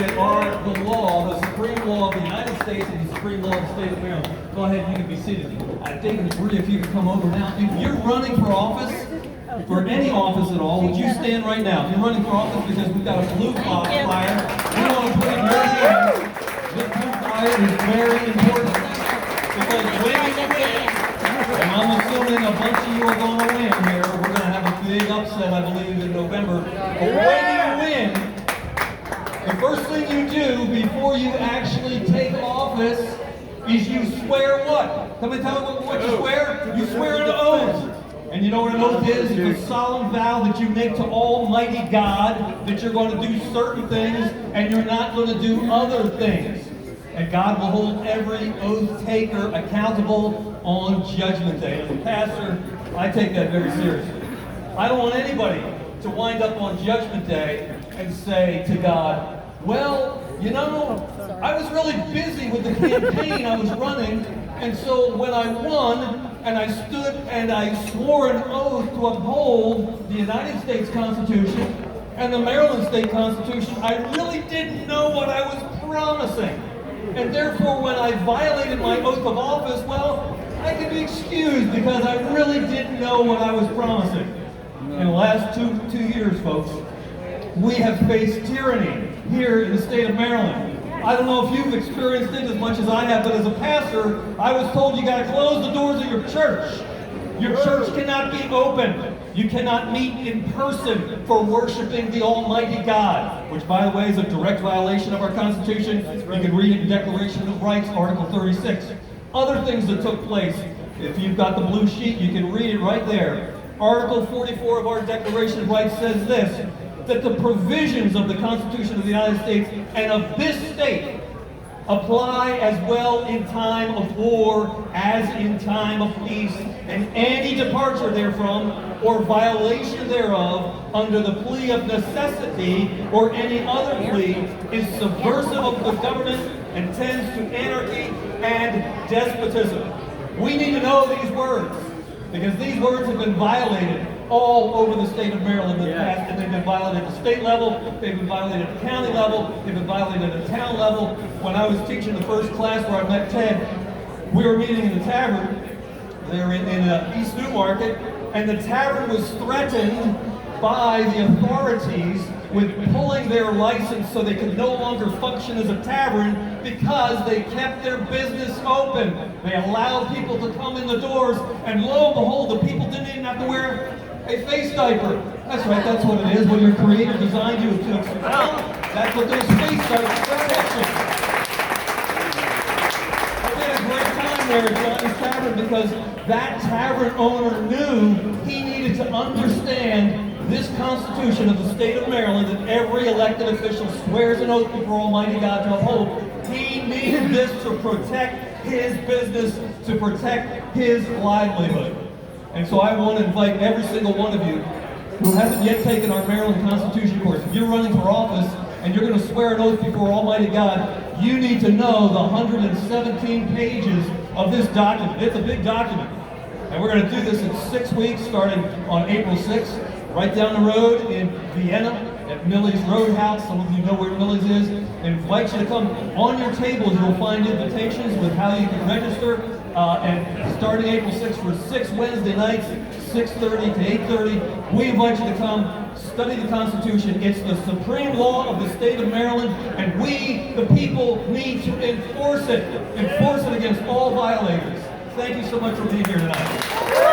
that are the law, the supreme law of the United States and the supreme law of the state of Maryland. Go ahead, you can be seated. David and Maria, if you could come over now. If you're running for office, for any office at all, would you stand right now? If you're running for office, because we've got a blue flyer, we want to put it in your hands. This blue flyer is very important because when you win, and I'm assuming a bunch of you are going to win here, we're going to have a big upset, I believe, in November. But when you win, the first thing you do before you actually take office is you swear what? Come and tell me what you swear? You swear an oath. And you know what an oath is? It's a solemn vow that you make to Almighty God that you're going to do certain things and you're not going to do other things. And God will hold every oath taker accountable on Judgment Day. As a pastor, I take that very seriously. I don't want anybody to wind up on Judgment Day and say to God, well, you know, I was really busy with the campaign I was running, and so when I won, and I stood and I swore an oath to uphold the United States Constitution and the Maryland State Constitution, I really didn't know what I was promising. And therefore, when I violated my oath of office, well, I can be excused because I really didn't know what I was promising. In the last two years, folks, we have faced tyranny here in the state of Maryland. I don't know if you've experienced it as much as I have, but as a pastor, I was told you got to close the doors of your church. Your church cannot be open. You cannot meet in person for worshiping the Almighty God, which, by the way, is a direct violation of our Constitution. You can read it in Declaration of Rights, Article 36. Other things that took place, if you've got the blue sheet, you can read it right there. Article 44 of our Declaration of Rights says this, that the provisions of the Constitution of the United States and of this state apply as well in time of war as in time of peace, and any departure therefrom or violation thereof under the plea of necessity or any other plea is subversive of the government and tends to anarchy and despotism. We need to know these words, because these words have been violated all over the state of Maryland in the past, and they've been violated at the state level, they've been violated at the county level, they've been violated at the town level. When I was teaching the first class where I met Ted, we were meeting in the tavern there in East Newmarket, and the tavern was threatened by the authorities with pulling their license so they could no longer function as a tavern because they kept their business open. They allowed people to come in the doors, and lo and behold, the people didn't even have to wear a face diaper. That's right, that's what it is. When your creator designed you to expel, that's what those face diapers are. I had a great time there at Johnny's Tavern because that tavern owner knew he needed to understand this Constitution of the state of Maryland that every elected official swears an oath before Almighty God to uphold. He needed this to protect his business, to protect his livelihood. And so I want to invite every single one of you who hasn't yet taken our Maryland Constitution course. If you're running for office and you're going to swear an oath before Almighty God, you need to know the 117 pages of this document. It's a big document. And we're going to do this in 6 weeks, starting on April 6th. Right down the road in Vienna at Millie's Roadhouse. Some of you know where Millie's is. I invite you to come. On your tables, you'll find invitations with how you can register. And starting April 6th for 6 Wednesday nights, 6:30 to 8:30, we invite you to come study the Constitution. It's the supreme law of the state of Maryland, and we, the people, need to enforce it. Enforce it against all violators. Thank you so much for being here tonight.